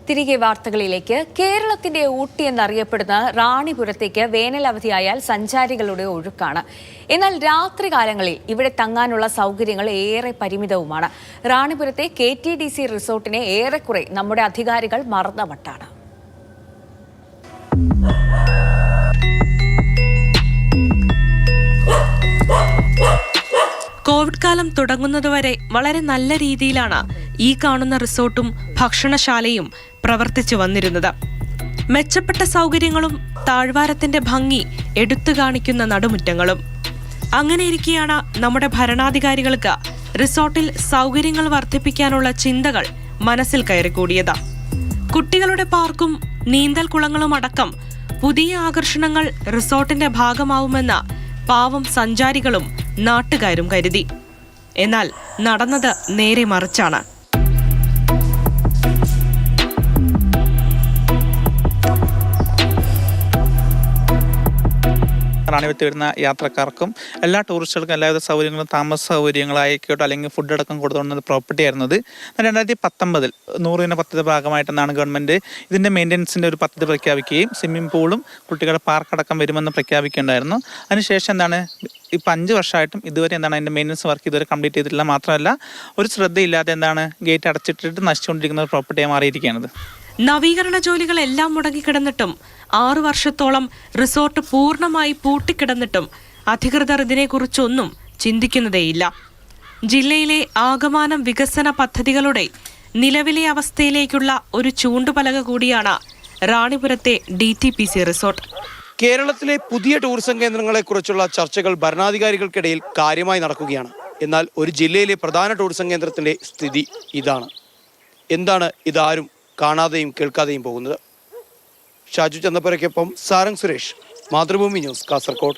തിരികെ വാർത്തകളിലേക്ക്. കേരളത്തിന്റെ ഊട്ടി എന്നറിയപ്പെടുന്ന റാണിപുരത്തേക്ക് വേനൽ അവധിയായാൽ സഞ്ചാരികളുടെ ഒഴുക്കാണ്. എന്നാൽ രാത്രികാലങ്ങളിൽ ഇവിടെ തങ്ങാനുള്ള സൗകര്യങ്ങൾ ഏറെ പരിമിതവുമാണ്. റാണിപുരത്തെ KTDC റിസോർട്ടിനെ ഏറെക്കുറെ നമ്മുടെ അധികാരികൾ മറന്നവട്ടാണ്. കോവിഡ് കാലം തുടങ്ങുന്നതുവരെ വളരെ നല്ല രീതിയിലാണ് ഈ കാണുന്ന റിസോർട്ടും ഭക്ഷണശാലയും പ്രവർത്തിച്ചു വന്നിരുന്നത്. മെച്ചപ്പെട്ട സൗകര്യങ്ങളും താഴ്വാരത്തിന്റെ ഭംഗി എടുത്തു കാണിക്കുന്ന നടുമുറ്റങ്ങളും. അങ്ങനെയിരിക്കെയാണ് നമ്മുടെ ഭരണാധികാരികൾക്ക് റിസോർട്ടിൽ സൗകര്യങ്ങൾ വർദ്ധിപ്പിക്കാനുള്ള ചിന്തകൾ മനസ്സിൽ കയറിക്കൂടിയത്. കുട്ടികളുടെ പാർക്കും നീന്തൽ കുളങ്ങളും അടക്കം പുതിയ ആകർഷണങ്ങൾ റിസോർട്ടിന്റെ ഭാഗമാവുമെന്ന് പാവം സഞ്ചാരികളും നാട്ടുകാരും കരുതി. എന്നാൽ നടന്നത് നേരെ മറിച്ചാണ്. റാണിപുരത്ത് വരുന്ന യാത്രക്കാർക്കും എല്ലാ ടൂറിസ്റ്റുകൾക്കും എല്ലാവിധ സൗകര്യങ്ങളും താമസ സൗകര്യങ്ങളായിക്കോട്ടെ അല്ലെങ്കിൽ ഫുഡ് അടക്കം കൊടുത്തുകൊണ്ടുന്ന പ്രോപ്പർട്ടി ആയിരുന്നത്. 2019 100 പദ്ധതി ഭാഗമായിട്ടെന്നാണ് ഗവൺമെൻറ് ഇതിൻ്റെ മെയിൻ്റനൻസിൻ്റെ ഒരു പദ്ധതി പ്രഖ്യാപിക്കുകയും സ്വിമ്മിംഗ് പൂളും കുട്ടികളുടെ പാർക്കടക്കം വരുമെന്ന് പ്രഖ്യാപിക്കേണ്ടായിരുന്നു. അതിനുശേഷം ഇപ്പം 5 വർഷമായിട്ടും ഇതുവരെ അതിൻ്റെ മെയിൻ്റനൻസ് വർക്ക് ഇതുവരെ കംപ്ലീറ്റ് ചെയ്തിട്ടില്ല. മാത്രമല്ല ഒരു ശ്രദ്ധയില്ലാതെ ഗേറ്റ് അടച്ചിട്ടിട്ട് നശിച്ചുകൊണ്ടിരിക്കുന്ന പ്രോപ്പർട്ടിയായി മാറിയിരിക്കുകയാണത്. നവീകരണ ജോലികളെല്ലാം മുടങ്ങിക്കിടന്നിട്ടും 6 വർഷത്തോളം റിസോർട്ട് പൂർണ്ണമായി പൂട്ടിക്കിടന്നിട്ടും അധികൃതർ ഇതിനെക്കുറിച്ചൊന്നും ചിന്തിക്കുന്നതേയില്ല. ജില്ലയിലെ ആകമാനം വികസന പദ്ധതികളുടെ നിലവിലെ അവസ്ഥയിലേക്കുള്ള ഒരു ചൂണ്ടുപലക കൂടിയാണ് റാണിപുരത്തെ DTPC റിസോർട്ട്. കേരളത്തിലെ പുതിയ ടൂറിസം കേന്ദ്രങ്ങളെക്കുറിച്ചുള്ള ചർച്ചകൾ ഭരണാധികാരികൾക്കിടയിൽ കാര്യമായി നടക്കുകയാണ്. എന്നാൽ ഒരു ജില്ലയിലെ പ്രധാന ടൂറിസം കേന്ദ്രത്തിന്റെ സ്ഥിതി ഇതാണ്. എന്താണ് ഇതാരും കാണാതെയും കേൾക്കാതെയും പോകുന്നത്? ഷാജു ചന്തപ്പുരയ്ക്കൊപ്പം സാരംഗ് സുരേഷ്, മാതൃഭൂമി ന്യൂസ്, കാസർഗോഡ്.